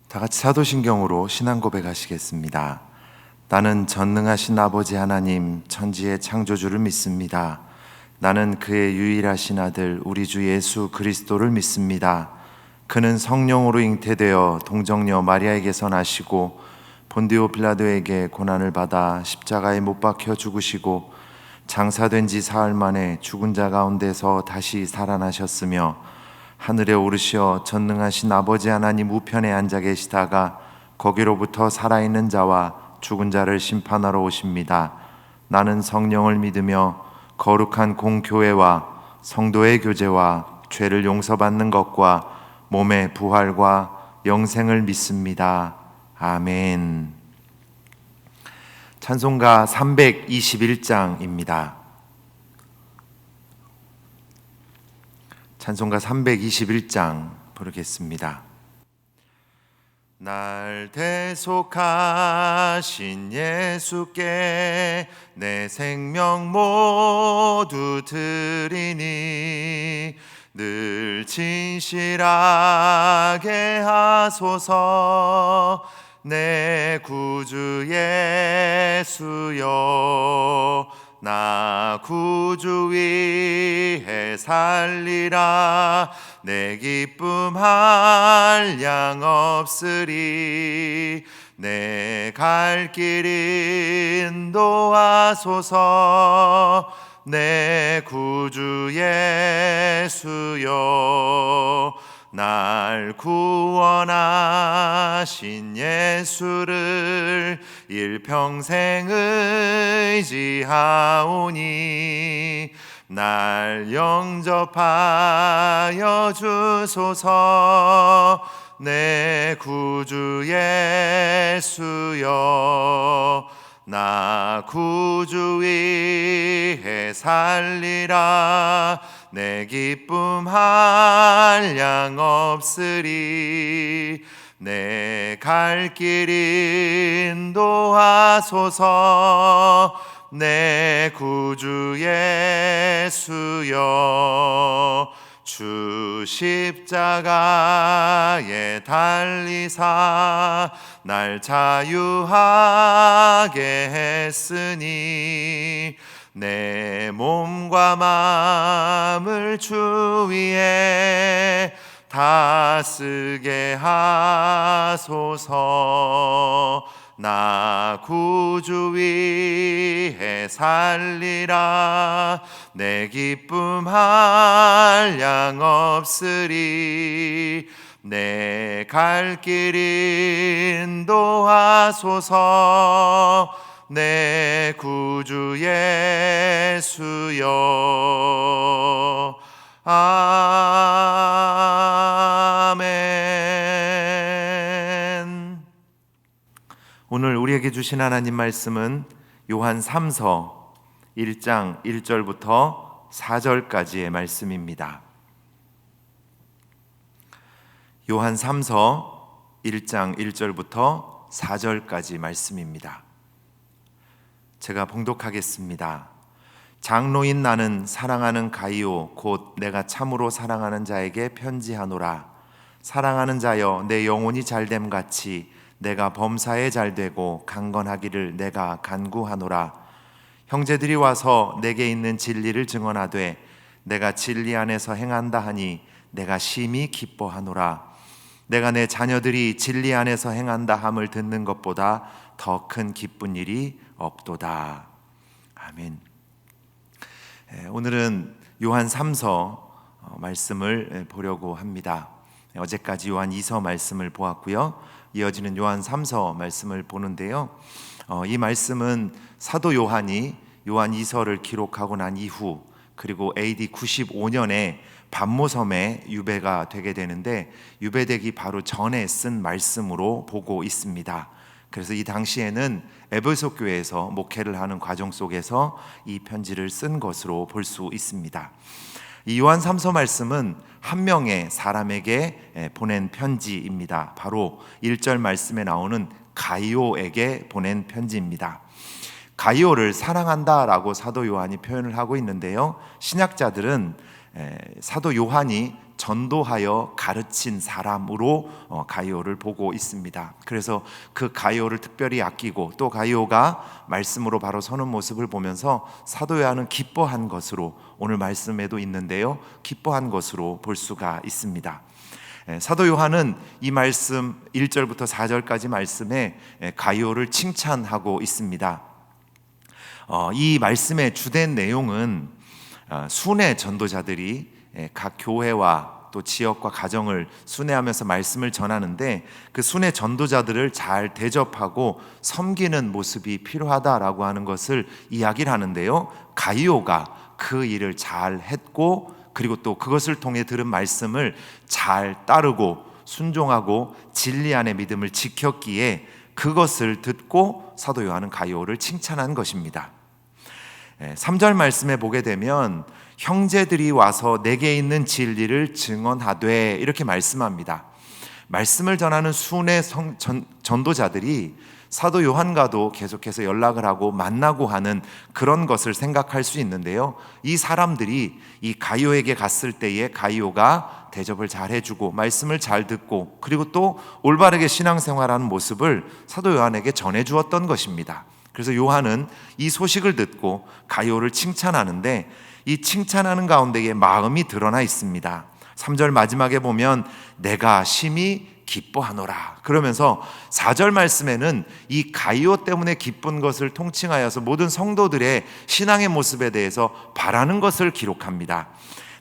다 같이 사도신경으로 신앙 고백하시겠습니다. 나는 전능하신 아버지 하나님 천지의 창조주를 믿습니다. 나는 그의 유일하신 아들 우리 주 예수 그리스도를 믿습니다. 그는 성령으로 잉태되어 동정녀 마리아에게서 나시고 본디오 빌라도에게 고난을 받아 십자가에 못 박혀 죽으시고 장사된 지 사흘 만에 죽은 자 가운데서 다시 살아나셨으며 하늘에 오르시어 전능하신 아버지 하나님 우편에 앉아 계시다가 거기로부터 살아있는 자와 죽은 자를 심판하러 오십니다. 나는 성령을 믿으며 거룩한 공교회와 성도의 교제와 죄를 용서받는 것과 몸의 부활과 영생을 믿습니다. 아멘. 찬송가 321장입니다. 찬송가 321장 부르겠습니다. 날 대속하신 예수께 내 생명 모두 드리니 늘 진실하게 하소서. 내 구주 예수여 나 구주 위해 살리라. 내 기쁨 한량 없으리. 내 갈 길 인도하소서. 내 구주 예수여 날 구원하신 예수를 일평생 의지하오니 날 영접하여 주소서. 내 구주 예수여 나 구주 위해 살리라. 내 기쁨 한량 없으리. 내 갈 길 인도하소서. 내 구주 예수여 주 십자가에 달리사 날 자유하게 했으니 내 몸과 마음을 주 위에 다 쓰게 하소서. 나 구주 위해 살리라. 내 기쁨 한량 없으리. 내 갈 길 인도하소서. 내 구주 예수여 아멘. 오늘 우리에게 주신 하나님 말씀은 요한 3서 1장 1절부터 4절까지의 말씀입니다. 요한 3서 1장 1절부터 4절까지 말씀입니다. 제가 봉독하겠습니다. 장로인 나는 사랑하는 가이오 곧 내가 참으로 사랑하는 자에게 편지하노라. 사랑하는 자여 내 영혼이 잘됨 같이 내가 범사에 잘되고 강건하기를 내가 간구하노라. 형제들이 와서 내게 있는 진리를 증언하되 내가 진리 안에서 행한다 하니 내가 심히 기뻐하노라. 내가 내 자녀들이 진리 안에서 행한다 함을 듣는 것보다 더 큰 기쁜 일이 없도다. 아멘. 오늘은 요한 3서 말씀을 보려고 합니다. 어제까지 요한 2서 말씀을 보았고요. 이어지는 요한 3서 말씀을 보는데요. 이 말씀은 사도 요한이 요한 2서를 기록하고 난 이후 그리고 AD 95년에 반모섬에 유배가 되게 되는데 유배되기 바로 전에 쓴 말씀으로 보고 있습니다. 그래서 이 당시에는 에베소 교회에서 목회를 하는 과정 속에서 이 편지를 쓴 것으로 볼 수 있습니다. 이 요한 3서 말씀은 한 명의 사람에게 보낸 편지입니다. 바로 1절 말씀에 나오는 가이오에게 보낸 편지입니다. 가이오를 사랑한다라고 사도 요한이 표현을 하고 있는데요. 신약자들은 사도 요한이 전도하여 가르친 사람으로 가이오를 보고 있습니다. 그래서 그 가이오를 특별히 아끼고 또 가이오가 말씀으로 바로 서는 모습을 보면서 사도 요한은 기뻐한 것으로 오늘 말씀에도 있는데요, 기뻐한 것으로 볼 수가 있습니다. 사도 요한은 이 말씀 1절부터 4절까지 말씀에 가이오를 칭찬하고 있습니다. 이 말씀의 주된 내용은 순회 전도자들이 각 교회와 또 지역과 가정을 순회하면서 말씀을 전하는데, 그 순회 전도자들을 잘 대접하고 섬기는 모습이 필요하다라고 하는 것을 이야기를 하는데요, 가이오가 그 일을 잘 했고, 그리고 또 그것을 통해 들은 말씀을 잘 따르고 순종하고 진리 안의 믿음을 지켰기에 그것을 듣고 사도 요한은 가이오를 칭찬한 것입니다. 3절 말씀에 보게 되면 형제들이 와서 내게 있는 진리를 증언하되 이렇게 말씀합니다. 말씀을 전하는 순회 전도자들이 사도 요한과도 계속해서 연락을 하고 만나고 하는 그런 것을 생각할 수 있는데요, 이 사람들이 이 가이오에게 갔을 때에 가이오가 대접을 잘 해주고 말씀을 잘 듣고 그리고 또 올바르게 신앙생활하는 모습을 사도 요한에게 전해주었던 것입니다. 그래서 요한은 이 소식을 듣고 가이오를 칭찬하는데, 이 칭찬하는 가운데에 마음이 드러나 있습니다. 3절 마지막에 보면 내가 심히 기뻐하노라 그러면서 4절 말씀에는 이 가이오 때문에 기쁜 것을 통칭하여서 모든 성도들의 신앙의 모습에 대해서 바라는 것을 기록합니다.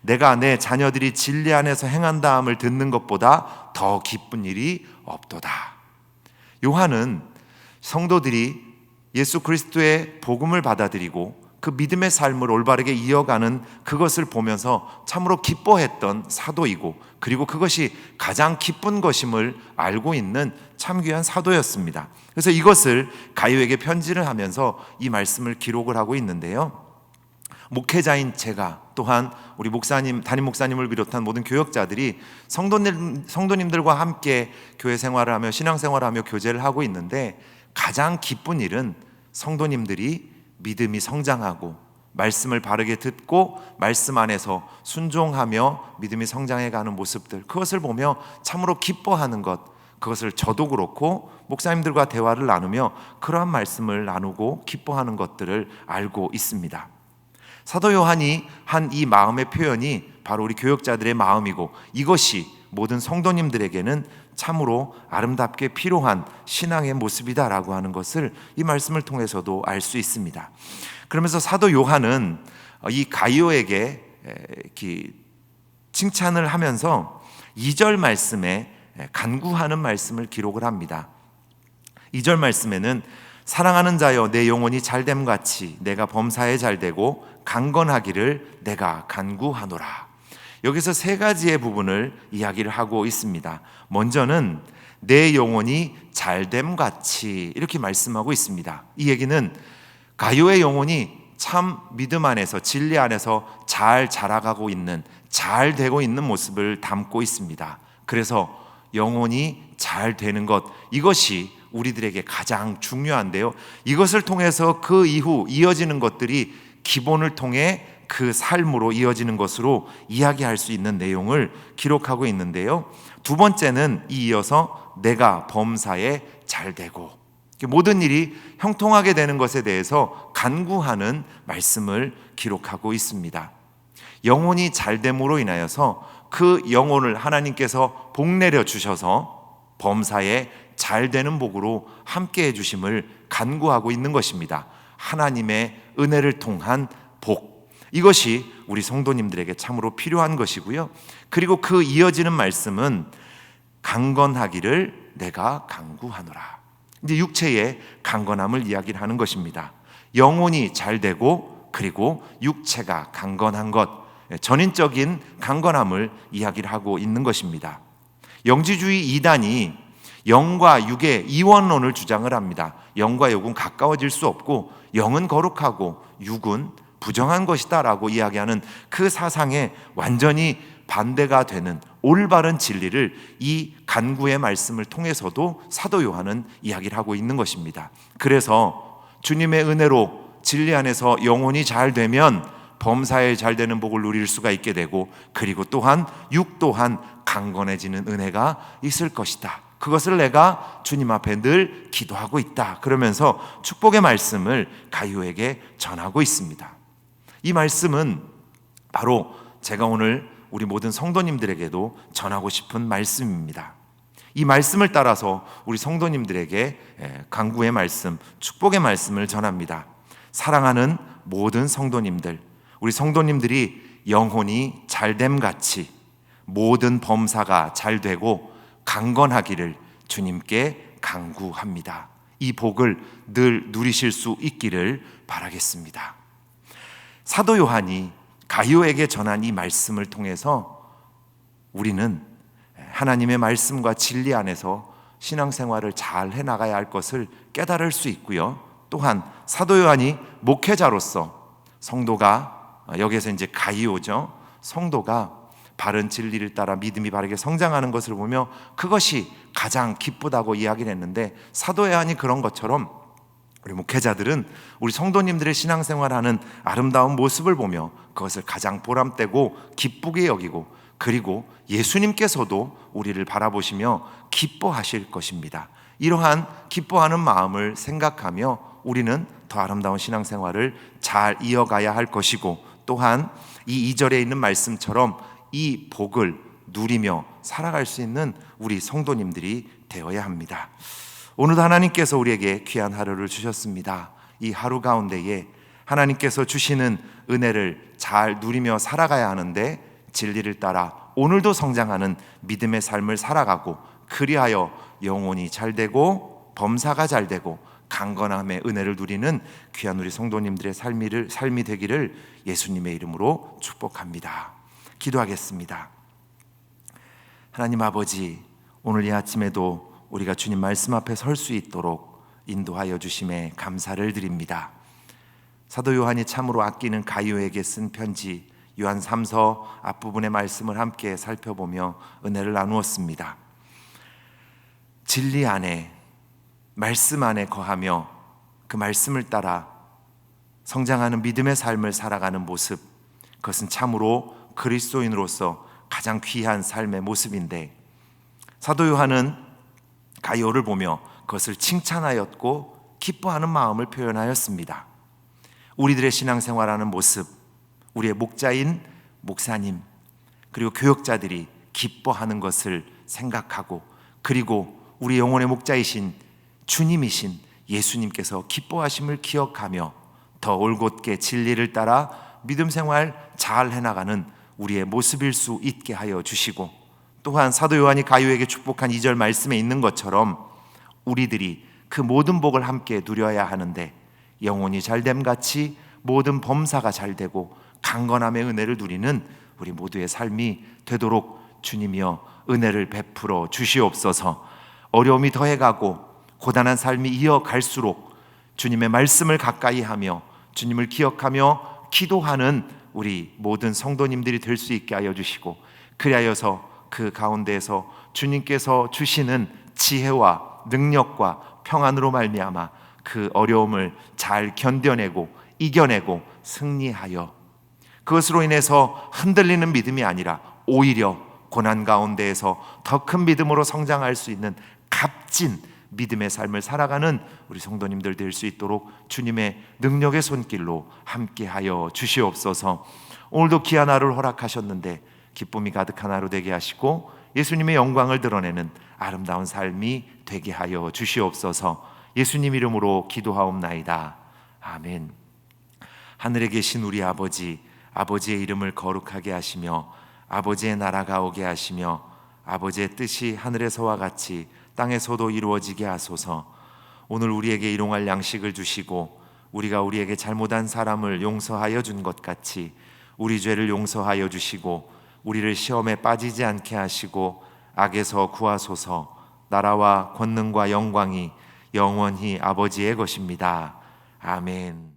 내가 내 자녀들이 진리 안에서 행한다함을 듣는 것보다 더 기쁜 일이 없도다. 요한은 성도들이 예수 그리스도의 복음을 받아들이고 그 믿음의 삶을 올바르게 이어가는 그것을 보면서 참으로 기뻐했던 사도이고, 그리고 그것이 가장 기쁜 것임을 알고 있는 참 귀한 사도였습니다. 그래서 이것을 가이오에게 편지를 하면서 이 말씀을 기록을 하고 있는데요, 목회자인 제가 또한 우리 목사님, 담임 목사님을 비롯한 모든 교역자들이 성도님들과 함께 교회 생활을 하며 신앙생활을 하며 교제를 하고 있는데, 가장 기쁜 일은 성도님들이 믿음이 성장하고 말씀을 바르게 듣고 말씀 안에서 순종하며 믿음이 성장해가는 모습들, 그것을 보며 참으로 기뻐하는 것, 그것을 저도 그렇고 목사님들과 대화를 나누며 그러한 말씀을 나누고 기뻐하는 것들을 알고 있습니다. 사도 요한이 한 이 마음의 표현이 바로 우리 교역자들의 마음이고, 이것이 모든 성도님들에게는 참으로 아름답게 필요한 신앙의 모습이다라고 하는 것을 이 말씀을 통해서도 알 수 있습니다. 그러면서 사도 요한은 이 가이오에게 칭찬을 하면서 2절 말씀에 간구하는 말씀을 기록을 합니다. 2절 말씀에는 사랑하는 자여 내 영혼이 잘됨 같이 내가 범사에 잘되고 강건하기를 내가 간구하노라. 여기서 세 가지의 부분을 이야기를 하고 있습니다. 먼저는 내 영혼이 잘됨 같이 이렇게 말씀하고 있습니다. 이 얘기는 가이오의 영혼이 참 믿음 안에서 진리 안에서 잘 자라가고 있는, 잘 되고 있는 모습을 담고 있습니다. 그래서 영혼이 잘 되는 것, 이것이 우리들에게 가장 중요한데요, 이것을 통해서 그 이후 이어지는 것들이 기본을 통해 그 삶으로 이어지는 것으로 이야기할 수 있는 내용을 기록하고 있는데요, 두 번째는 이어서 내가 범사에 잘되고, 모든 일이 형통하게 되는 것에 대해서 간구하는 말씀을 기록하고 있습니다. 영혼이 잘됨으로 인하여서 그 영혼을 하나님께서 복 내려 주셔서 범사에 잘되는 복으로 함께 해주심을 간구하고 있는 것입니다. 하나님의 은혜를 통한 복, 이것이 우리 성도님들에게 참으로 필요한 것이고요, 그리고 그 이어지는 말씀은 강건하기를 내가 간구하노라. 이제 육체의 강건함을 이야기를 하는 것입니다. 영혼이 잘되고 그리고 육체가 강건한 것, 전인적인 강건함을 이야기를 하고 있는 것입니다. 영지주의 이단이 영과 육의 이원론을 주장을 합니다. 영과 육은 가까워질 수 없고 영은 거룩하고 육은 부정한 것이다 라고 이야기하는 그 사상에 완전히 반대가 되는 올바른 진리를 이 간구의 말씀을 통해서도 사도 요한은 이야기를 하고 있는 것입니다. 그래서 주님의 은혜로 진리 안에서 영혼이 잘 되면 범사에 잘 되는 복을 누릴 수가 있게 되고, 그리고 또한 육 또한 강건해지는 은혜가 있을 것이다. 그것을 내가 주님 앞에 늘 기도하고 있다. 그러면서 축복의 말씀을 가이오에게 전하고 있습니다. 이 말씀은 바로 제가 오늘 우리 모든 성도님들에게도 전하고 싶은 말씀입니다. 이 말씀을 따라서 우리 성도님들에게 간구의 말씀, 축복의 말씀을 전합니다. 사랑하는 모든 성도님들, 우리 성도님들이 영혼이 잘됨 같이 모든 범사가 잘 되고 강건하기를 주님께 간구합니다. 이 복을 늘 누리실 수 있기를 바라겠습니다. 사도 요한이 가이오에게 전한 이 말씀을 통해서 우리는 하나님의 말씀과 진리 안에서 신앙생활을 잘 해나가야 할 것을 깨달을 수 있고요. 또한 사도 요한이 목회자로서 성도가, 여기에서 이제 가이오죠, 성도가 바른 진리를 따라 믿음이 바르게 성장하는 것을 보며 그것이 가장 기쁘다고 이야기를 했는데, 사도 요한이 그런 것처럼 우리 목회자들은 우리 성도님들의 신앙생활하는 아름다운 모습을 보며 그것을 가장 보람되고 기쁘게 여기고, 그리고 예수님께서도 우리를 바라보시며 기뻐하실 것입니다. 이러한 기뻐하는 마음을 생각하며 우리는 더 아름다운 신앙생활을 잘 이어가야 할 것이고, 또한 이 2절에 있는 말씀처럼 이 복을 누리며 살아갈 수 있는 우리 성도님들이 되어야 합니다. 오늘도 하나님께서 우리에게 귀한 하루를 주셨습니다. 이 하루 가운데에 하나님께서 주시는 은혜를 잘 누리며 살아가야 하는데, 진리를 따라 오늘도 성장하는 믿음의 삶을 살아가고, 그리하여 영혼이 잘 되고 범사가 잘 되고 강건함의 은혜를 누리는 귀한 우리 성도님들의 삶이 되기를 예수님의 이름으로 축복합니다. 기도하겠습니다. 하나님 아버지, 오늘 이 아침에도 우리가 주님 말씀 앞에 설 수 있도록 인도하여 주심에 감사를 드립니다. 사도 요한이 참으로 아끼는 가이오에게 쓴 편지 요한 3서 앞부분의 말씀을 함께 살펴보며 은혜를 나누었습니다. 진리 안에, 말씀 안에 거하며 그 말씀을 따라 성장하는 믿음의 삶을 살아가는 모습, 그것은 참으로 그리스도인으로서 가장 귀한 삶의 모습인데, 사도 요한은 가이오를 보며 그것을 칭찬하였고 기뻐하는 마음을 표현하였습니다. 우리들의 신앙생활하는 모습, 우리의 목자인 목사님 그리고 교역자들이 기뻐하는 것을 생각하고, 그리고 우리 영혼의 목자이신 주님이신 예수님께서 기뻐하심을 기억하며 더 올곧게 진리를 따라 믿음 생활 잘 해나가는 우리의 모습일 수 있게 하여 주시고, 또한 사도 요한이 가이오에게 축복한 2절 말씀에 있는 것처럼 우리들이 그 모든 복을 함께 누려야 하는데, 영혼이 잘됨 같이 모든 범사가 잘 되고 강건함의 은혜를 누리는 우리 모두의 삶이 되도록 주님이여 은혜를 베풀어 주시옵소서. 어려움이 더해가고 고단한 삶이 이어갈수록 주님의 말씀을 가까이 하며 주님을 기억하며 기도하는 우리 모든 성도님들이 될 수 있게 하여 주시고, 그리하여서 그 가운데에서 주님께서 주시는 지혜와 능력과 평안으로 말미암아 그 어려움을 잘 견뎌내고 이겨내고 승리하여, 그것으로 인해서 흔들리는 믿음이 아니라 오히려 고난 가운데에서 더 큰 믿음으로 성장할 수 있는 값진 믿음의 삶을 살아가는 우리 성도님들 될 수 있도록 주님의 능력의 손길로 함께하여 주시옵소서. 오늘도 귀한 하루를 허락하셨는데 기쁨이 가득한 하루 되게 하시고 예수님의 영광을 드러내는 아름다운 삶이 되게 하여 주시옵소서. 예수님 이름으로 기도하옵나이다. 아멘. 하늘에 계신 우리 아버지, 아버지의 이름을 거룩하게 하시며 아버지의 나라가 오게 하시며 아버지의 뜻이 하늘에서와 같이 땅에서도 이루어지게 하소서. 오늘 우리에게 일용할 양식을 주시고 우리가 우리에게 잘못한 사람을 용서하여 준 것 같이 우리 죄를 용서하여 주시고 우리를 시험에 빠지지 않게 하시고 악에서 구하소서. 나라와 권능과 영광이 영원히 아버지의 것입니다. 아멘.